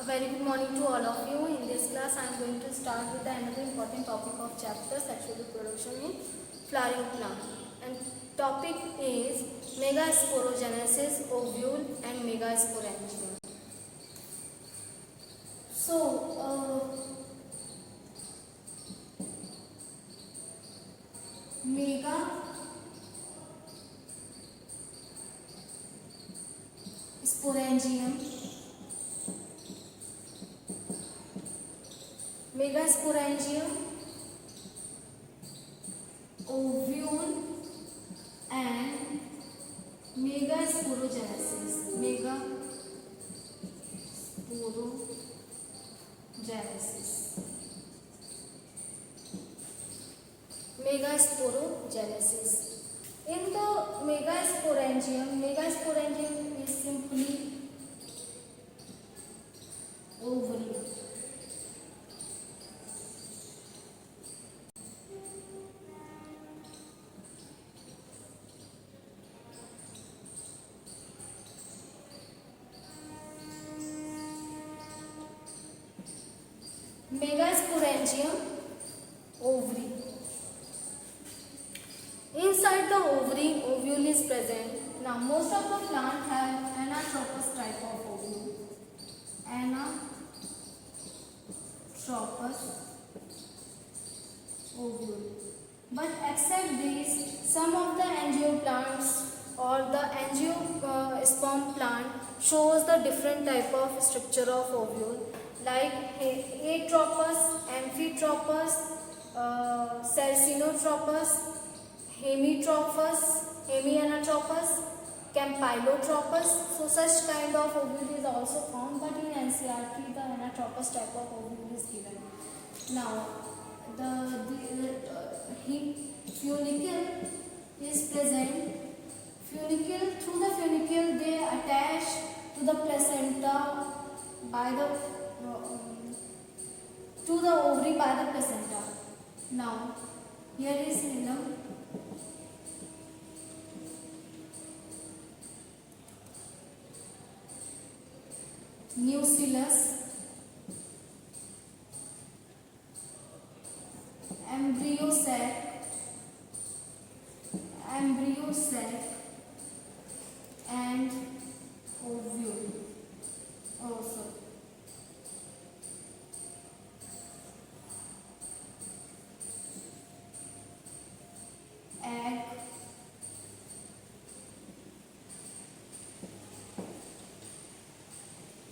A very good morning to all of you. In this class, I am going to start with another important topic of chapter sexual reproduction in flowering plant. And topic is megasporogenesis, ovule and megasporangium. So, megasporangium, ovule and megasporogenesis. Megasporogenesis. In the megasporangium is simply ovary. Megasporangium, ovary. Inside the ovary, ovule is present. Now, most of the plant have anatropous type of ovule. Anatropous ovule. But except these, some of the angioplants or the angiosperm plant shows the different type of structure of ovule, like atropous, amphitropous, sarcinotropous, hemianatropous, campylotropous. So such kind of ovule is also found, but in NCERT the anatropous type of ovule is given. Now the funicle is present. Through the funicle they attach to the placenta by the to the ovary by the placenta. Now here is hilum. Nucellus, embryo sac and ovule also. Egg,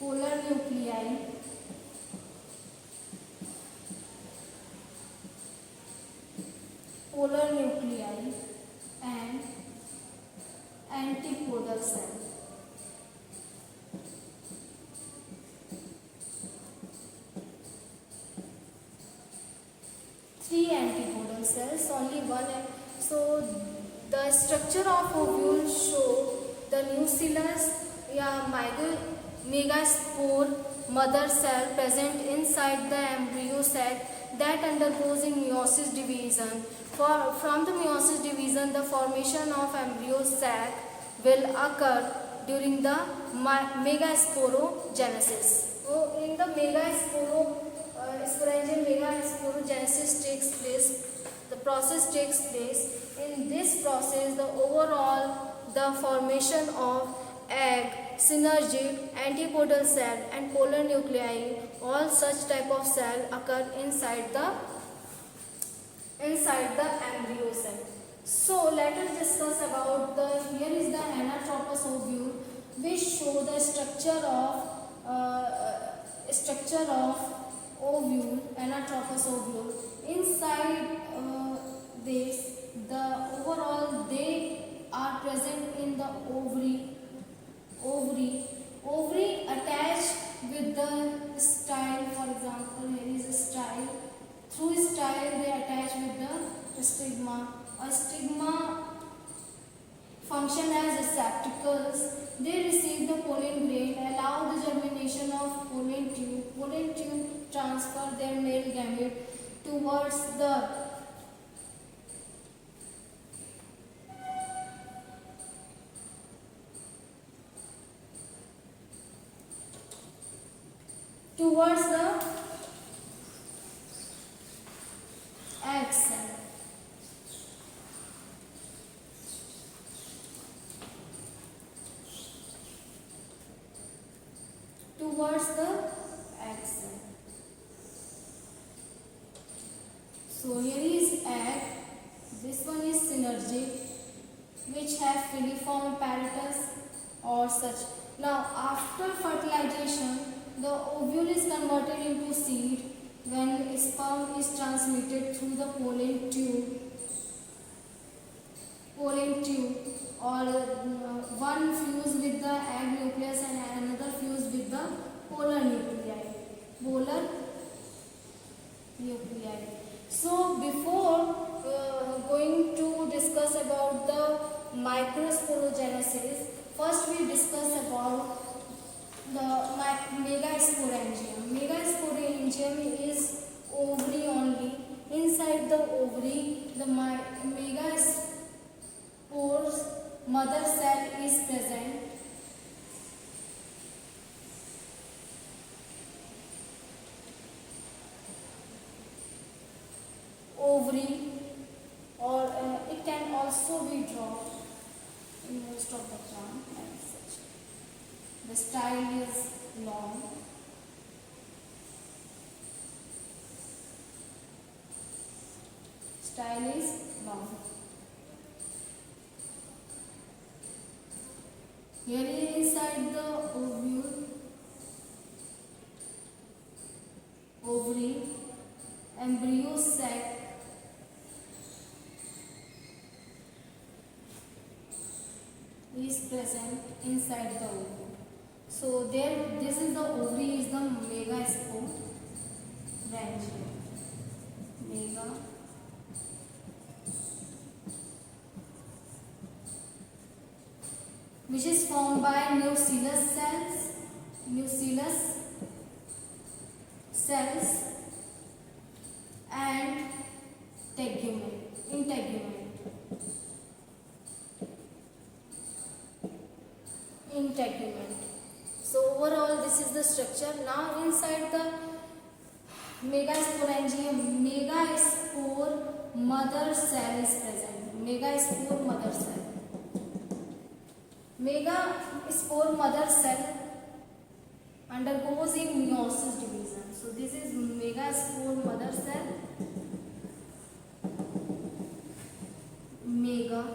polar nuclei, and antipodal cell. Three antipodal cells, only one. So the structure of ovule show the nucellus, megaspore mother cell present inside the embryo sac that undergoes in meiosis division. From the meiosis division, the formation of embryo sac will occur during the megasporogenesis. So in the megasporogenesis takes place. The process takes place. In this process, the formation of egg, synergic, antipodal cell and polar nuclei, all such type of cell occur inside the embryo cell. So let us discuss about here is the anatropous ovule, which show the structure of ovule, anatropous ovule. Inside this, they are present in the ovary attached with the style. For example, here is a style. Through style they attach with the stigma. A stigma function as receptacles. They receive the pollen grain, allow the germination of pollen tube. Pollen tube transfer their male gamete towards the towards the egg cell. Towards the egg cell. So here is egg. This one is synergic, which have filiform apparatus or such. Now after fertilization, the ovule is converted into seed when sperm is transmitted through the pollen tube or one fuse with the egg nucleus and another fuse with the polar nuclei. So before going to discuss about the microsporogenesis, first we discuss about the megasporangium. Megasporangium is ovary only. Inside the ovary, the megaspores mother cell is present. Ovary, or it can also be drawn in most of the plant and such. The style is long. Style is long. Here inside the ovary, embryo sac is present inside the ovary. So this is the ovary, is the megaspore branch. Which is formed by nucleus cells and integument. So overall this is the structure. Now inside the megasporangium, megaspore mother cell is present. Megaspore mother cell undergoes in meiosis division. So this is megaspore mother cell. Megaspore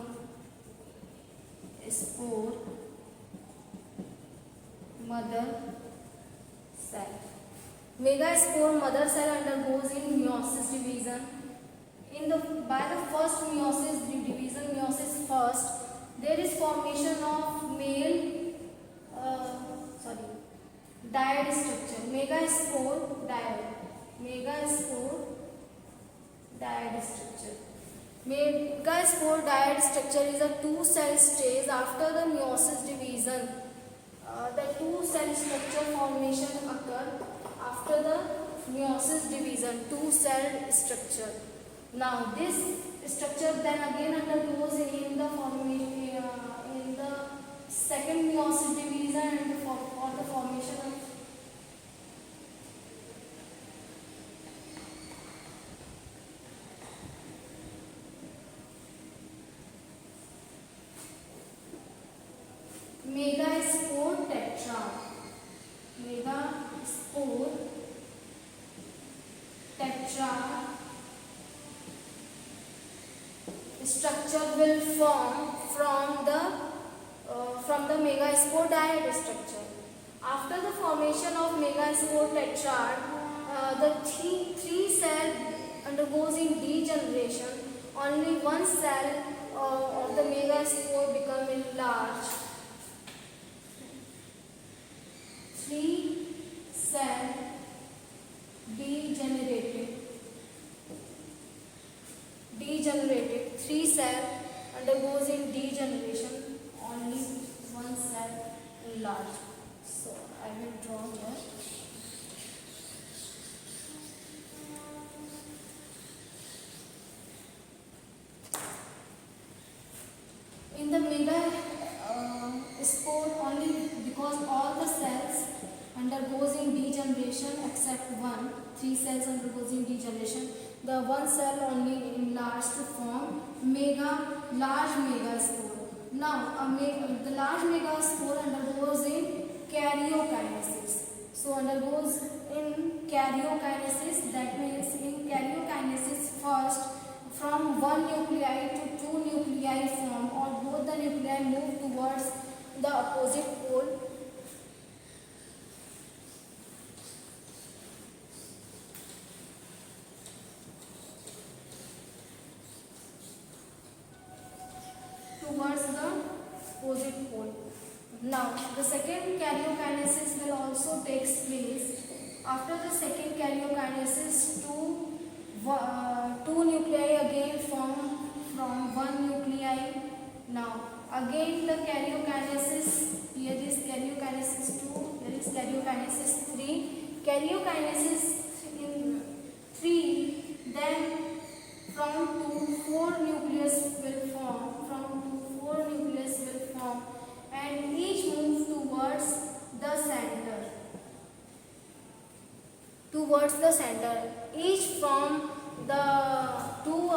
mother cell. Megaspore mother cell undergoes in meiosis division. By the first meiosis division, meiosis first, there is formation of male dyad structure. Megaspore dyad structure. Megaspore dyad structure is a two-cell stage after the meiosis division. The two-cell structure formation occur after the meiosis division. Two-cell structure. Now this structure then again undergoes in the formation in the second meiosis division and for the formation of megaspore tetrad. Structure will form from the megaspore dyad structure. After the formation of megaspore tetrad, the three cell undergoes in degeneration. Only one cell of the megaspore become enlarged. 3 cell degenerated. 3 cell undergoes in degeneration. Only one cell enlarged. So I will draw here. In the megaspore, only because all the cells undergoes in degeneration. degeneration except one. 3 cells undergoing degeneration. The one cell only enlarged to form large megaspore. Now, the large megaspore undergoes in karyokinesis. So, undergoes in karyokinesis. That means in karyokinesis, first from one nuclei to two nuclei form, or both the nuclei move towards the opposite pole. Now, the second karyokinesis will also takes place. After the second karyokinesis, two nuclei again form from one nuclei. Now, again the karyokinesis, here is karyokinesis 2, here is karyokinesis 3. Karyokinesis in 3, then from 2, 4 nucleus will form, and each move towards the center. Each from the two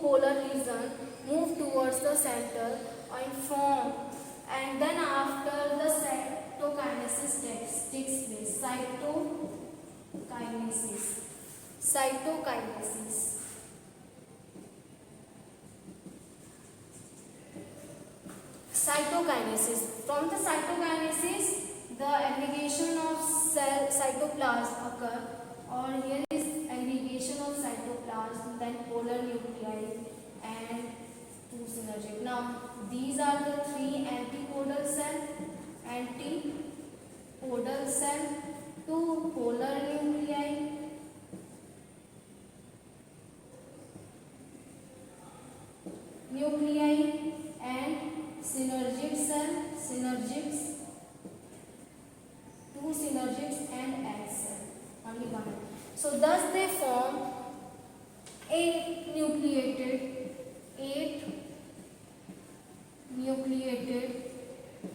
polar region move towards the center and form, and then after the cytokinesis takes place. Cytokinesis. From the cytokinesis, the aggregation of cell cytoplasm occur, or here is aggregation of cytoplasm, then polar nuclei and two synergic. Now, these are the three antipodal cell, two polar nuclei, and synergics, two synergics and egg cell, only one. So thus they form 8 nucleated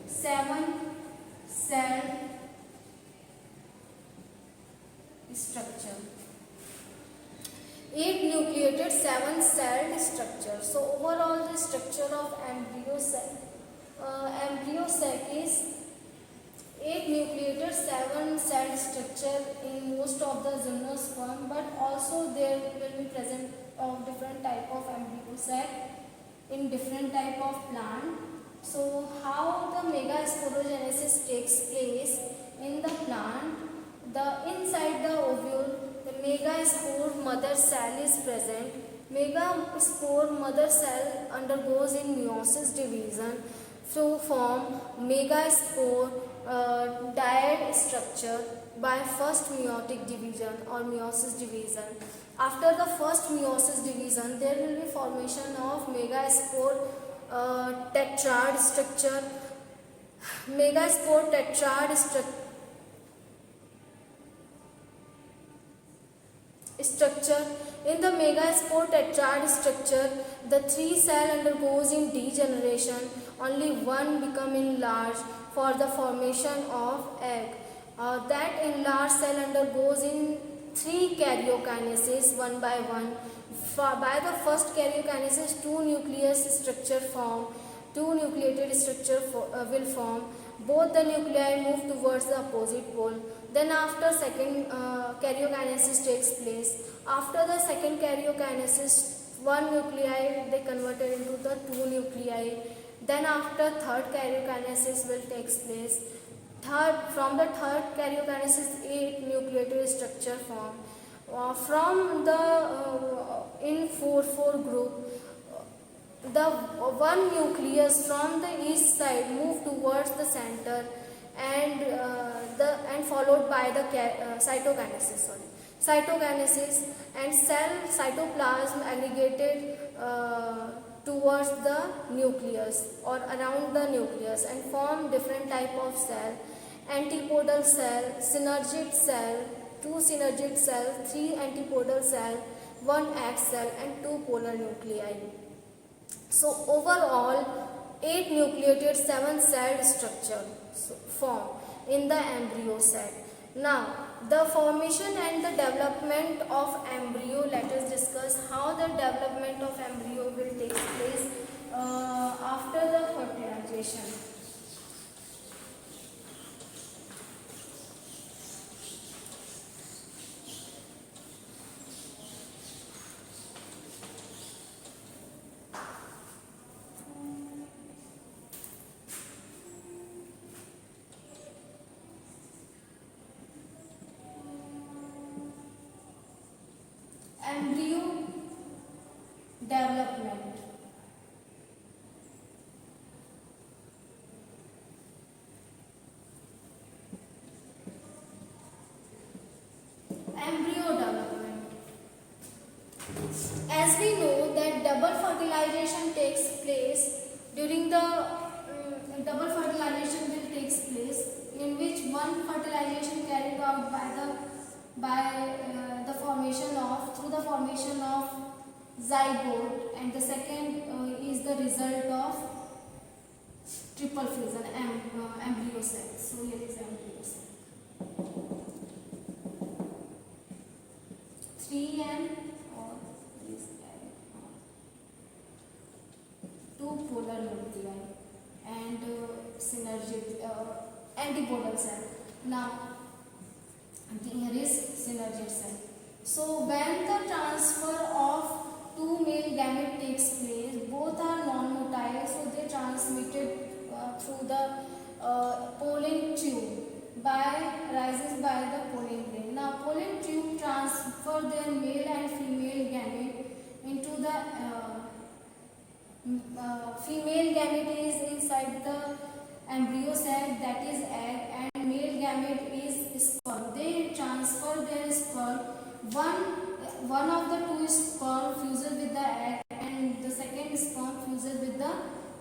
7-cell structure. 8 nucleated 7-celled structure. So overall the structure of embryo sac is 8 nucleated 7-celled structure in most of the gymnosperm, but also there will be present of different type of embryo sac in different type of plant. So how the megasporogenesis takes place in the plant? Inside the ovule, the megaspore mother cell is present. Megaspore mother cell undergoes in meiosis division to form megaspore dyad structure by first meiotic division or meiosis division. After the first meiosis division, there will be formation of megaspore tetrad structure. Megaspore tetrad structure. In the megaspore tetrad structure, the 3 cell undergoes in degeneration. Only one become enlarged for the formation of egg. That enlarged cell undergoes in 3 karyokinesis one by one. By the first karyokinesis, 2 nucleus structure form. 2 nucleated structure will form. Both the nuclei move towards the opposite pole. Then after second karyokinesis takes place. After the second karyokinesis, 1 nuclei they converted into the 2 nuclei. Then after third karyokinesis will takes place. From the third karyokinesis, 8 nucleated structure form. From the in 4-4 group, the one nucleus from the east side move towards the center, and followed by the cytokinesis and cell cytoplasm aggregated towards the nucleus or around the nucleus and form different type of cell: antipodal cell, synergid cell, 2 synergid cell, 3 antipodal cell, 1 egg cell and 2 polar nuclei. So overall 8 nucleated 7-celled structure form in the embryo sac. Now, the formation and the development of embryo. Let us discuss how the development of embryo will take place after the fertilization. Embryo development. Embryo development. As we know that double fertilization takes place during the double fertilization will takes place in which one fertilization carried out by the formation of through the formation of zygote, and the second is the result of triple fusion embryo cell. So here is embryo cell. 3N or this two polar nuclei and antipodal cell. Now here is synergid cell. So when the transfer of two male gamete takes place, both are non-motile, so they transmitted through the pollen tube rises by the pollen grain. Now pollen tube transfer their male and female gamete into the female gamete is inside the embryo cell, that is egg, and male gamete is sperm. They transfer their sperm. One of the two sperm fuses with the egg and the second sperm fuses with the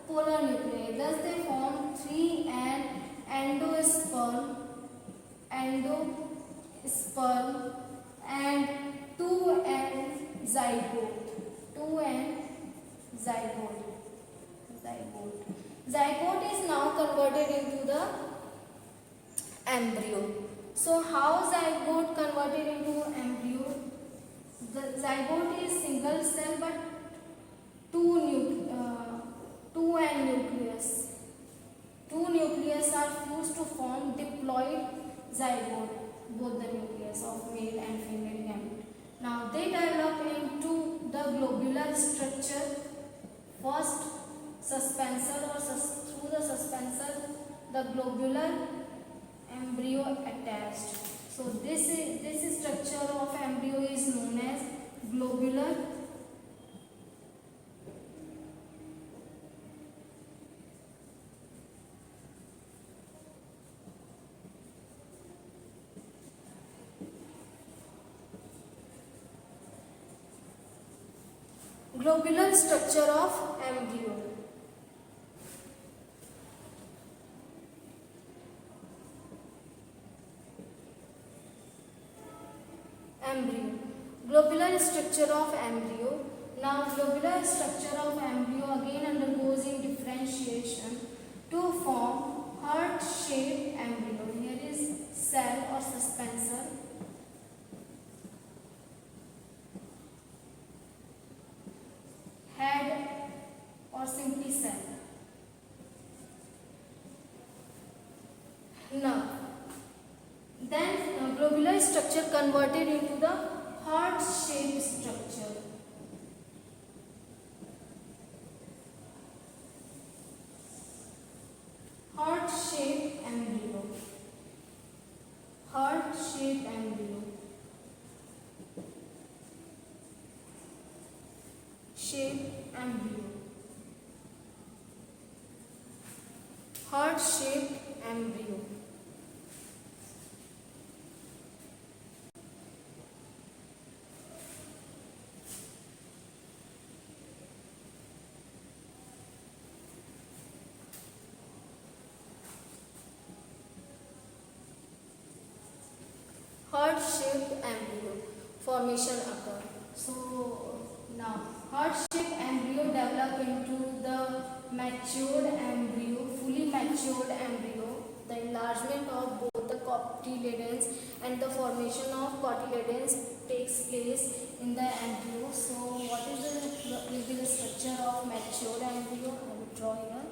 polar nuclei. Thus they form 3N endosperm and 2N zygote. Zygote is now converted into the embryo. So how zygote converted into embryo? The zygote is single cell but 2N nucleus. Two nucleus are fused to form diploid zygote, both the nucleus of male and female gamete. Now they develop into the globular structure. First suspensor or through the suspensor the globular embryo attached. So this structure of embryo is known as globular structure of embryo. Globular structure of embryo. Now globular structure of embryo again undergoes in differentiation to form heart-shaped embryo. Here is cell or suspensor. Head or simply cell. Now then globular structure converted into the heart-shaped structure. Heart-shaped embryo. Heart-shaped embryo. Shaped embryo. Heart-shaped embryo. Heart-shaped embryo formation occur. So now heart-shaped embryo develop into the matured embryo, fully matured embryo. The enlargement of both the cotyledons, and the formation of cotyledons takes place in the embryo. So what is will be the structure of mature embryo? I will draw here.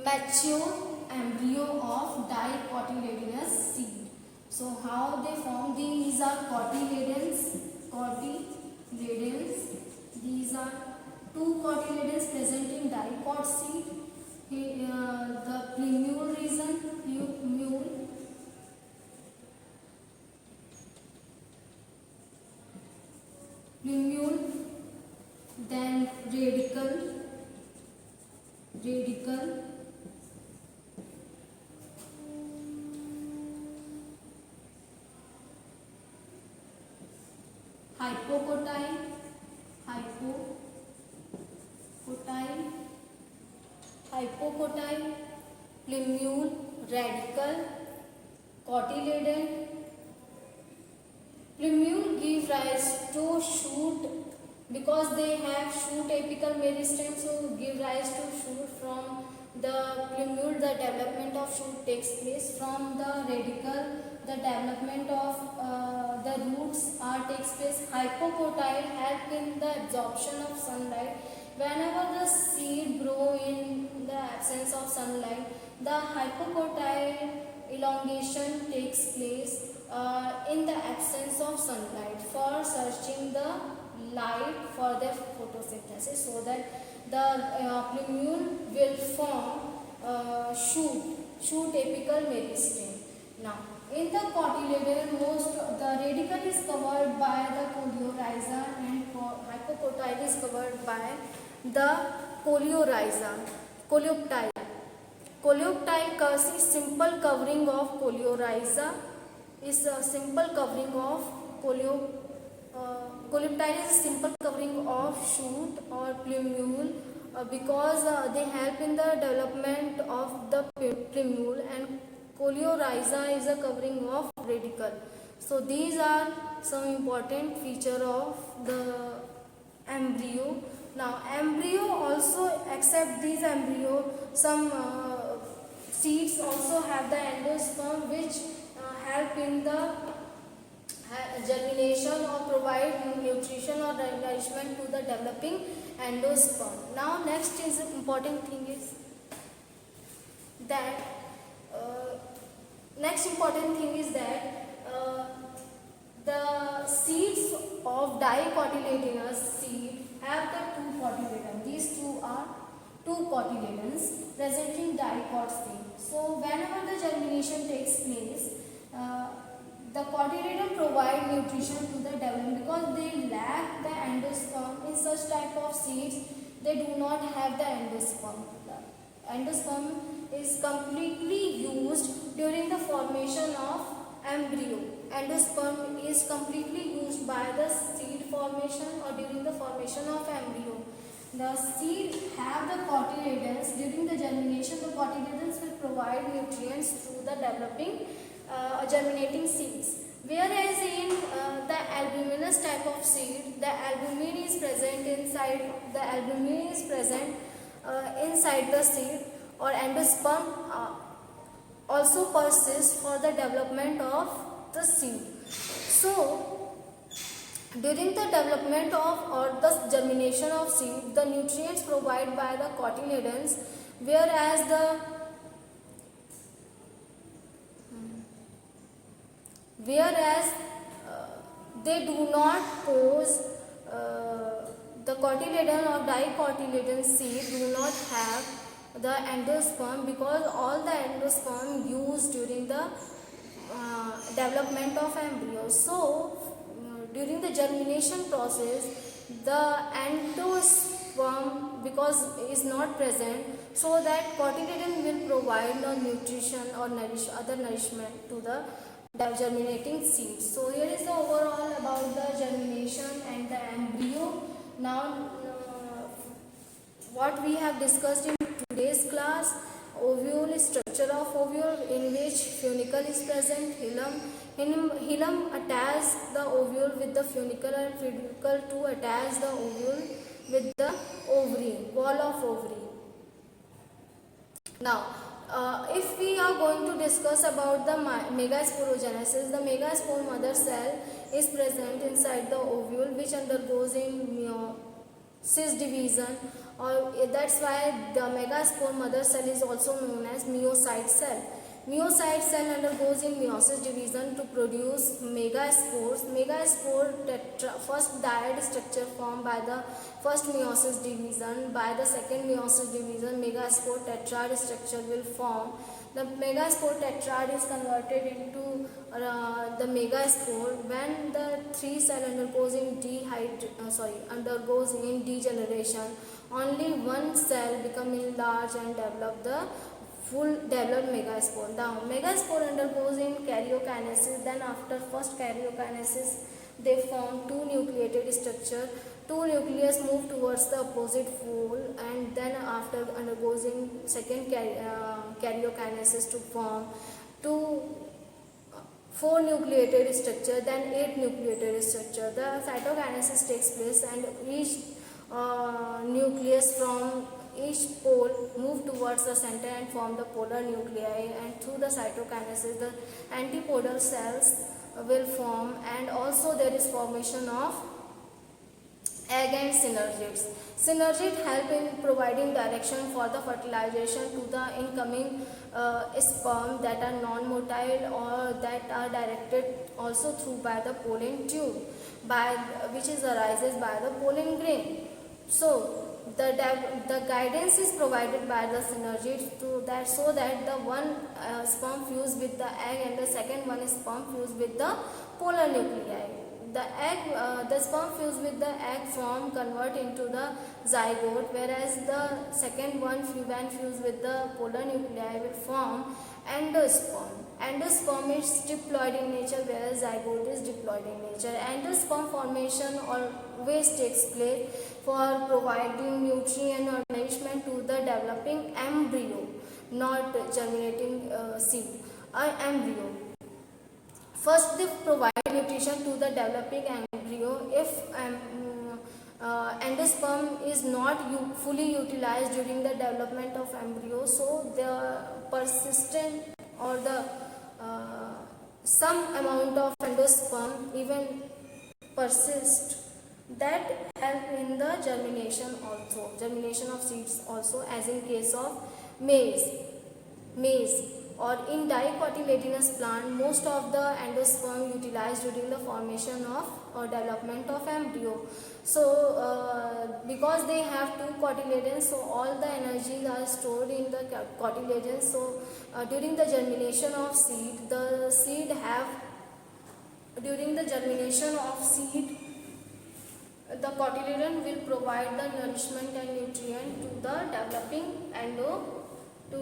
Mature embryo of dicotyledonous seed. So how they form? These are cotyledons. These are two cotyledons present in dicot seed. The plumule region, then radicle, hypocotyle, plumule, radicle, cotyledon. Plumule give rise to shoot because they have shoot apical meristem, so give rise to shoot. From the plumule the development of shoot takes place. From the radicle the development of the roots takes place. Hypocotyle help in the absorption of sunlight. Whenever the seed grow in the absence of sunlight, the hypocotyle elongation takes place in the absence of sunlight for searching the light for their photosynthesis, so that the plumule will form shoot apical meristem. Now in the cotyledon, the radicle is covered by the coleorhiza and hypocotyle is covered by the coleoptile. Coleoptile is simple covering of coleorhiza, is a simple covering of coleoptile is a simple covering of shoot or plumule because they help in the development of the plumule, and coleorhiza is a covering of radicle. So these are some important feature of the embryo. Now embryo also, except these embryo, some seeds also have the endosperm which help in the germination or provide nutrition or nourishment to the developing endosperm. Now next is important thing is that the seeds of dicotyledonous seed have the two cotyledons. These two are two cotyledons present in dicot seed. So whenever the germination takes place, the cotyledon provide nutrition to the development because they lack the endosperm. In such type of seeds, they do not have the endosperm. The endosperm is completely used during the formation of embryo. Endosperm is completely used by the seed formation or during the formation of embryo. The seed have the cotyledons. During the germination, the cotyledons will provide nutrients through the developing germinating seeds. Whereas in the albuminous type of seed, the albumin is present inside the seed, or endosperm also persists for the development of the seed. So during the development of or the germination of seed, the nutrients provided by the cotyledons, whereas they do not pose, the cotyledon or dicotyledon seed do not have the endosperm because all the endosperm used during the development of embryo. So during the germination process, the endosperm because is not present, so that cotyledon will provide the nutrition or other nourishment to the germinating seeds. So here is the overall about the germination and the embryo. Now what we have discussed in today's class: ovule, structure of ovule, in which funicle is present. Hilum attach the ovule with the funicle, and funicle to attach the ovule with the ovary, wall of ovary. Now, if we are going to discuss about the megasporogenesis, the megaspore mother cell is present inside the ovule, which undergoes in meiosis division, or that's why the megaspore mother cell is also known as meiocyte cell. Meiocyte cell undergoes in meiosis division to produce megaspores. Megaspore first dyad structure formed by the first meiosis division. By the second meiosis division, megaspore tetrad structure will form. The megaspore tetrad is converted into the megaspore when the three cell undergoes in degeneration. Only one cell become enlarged and develop the full developed megaspore. Now, megaspore undergoes in karyokinesis. Then after first karyokinesis, they form two nucleated structure. Two nucleus move towards the opposite pole, and then after undergoes in second karyokinesis to form four nucleated structure, then 8 nucleated structure. The cytokinesis takes place, and each nucleus from each pole move towards the center and form the polar nuclei, and through the cytokinesis the antipodal cells will form, and also there is formation of egg and synergids. Synergid help in providing direction for the fertilization to the incoming sperm that are non-motile or that are directed also through by the pollen tube, which arises by the pollen grain. So the guidance is provided by the synergid so that the one sperm fuse with the egg and the second one sperm fuse with the polar nuclei. The sperm fused with the egg form convert into the zygote, whereas the second one when fused with the polar nuclei will form endosperm. Endosperm is diploid in nature, whereas zygote is diploid in nature. Endosperm formation always takes place for providing nutrient or nourishment to the developing embryo, not germinating seed or embryo. First, they provide nutrition to the developing embryo. If endosperm is not fully utilized during the development of embryo, so the persistent or the some amount of endosperm even persist, that help in the germination of seeds also, as in case of maize. Or in dicotyledonous plant, most of the endosperm utilized during the formation of or development of embryo. So because they have two cotyledons, so all the energies are stored in the cotyledons. So during the germination of seed, the cotyledon will provide the nourishment and nutrient to the developing to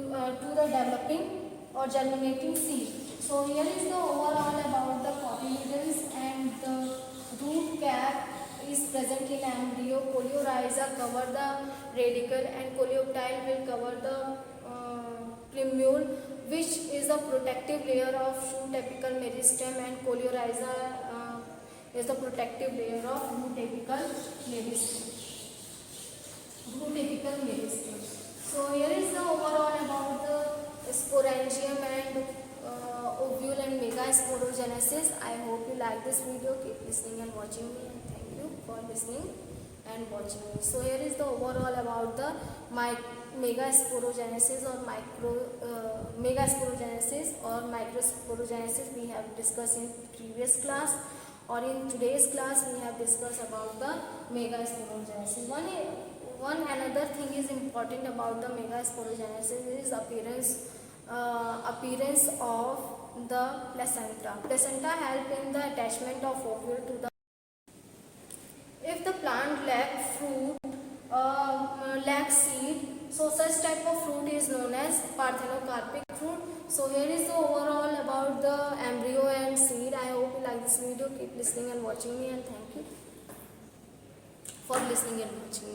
the developing or germinating seed. So here is the overall about the cotyledons, and the root cap is present in embryo. Coleorhiza cover the radicle, and coleoptile will cover the plumule, which is a protective layer of shoot apical meristem, and coleorhiza is the protective layer of root apical meristem. So here is the overall about the sporangium and ovule and megasporogenesis. I hope you like this video. Keep listening and watching me, and thank you for listening and watching me. So here is the overall about the megasporogenesis or microsporogenesis we have discussed in previous class, or in today's class we have discussed about the megasporogenesis. One another thing is important about the megasporogenesis is appearance of the placenta. Placenta help in the attachment of ovule to the. If the plant lack fruit, lack seed, so such type of fruit is known as parthenocarpic fruit. So here is the overall about the embryo and seed. I hope you like this video. Keep listening and watching me, and thank you for listening and watching.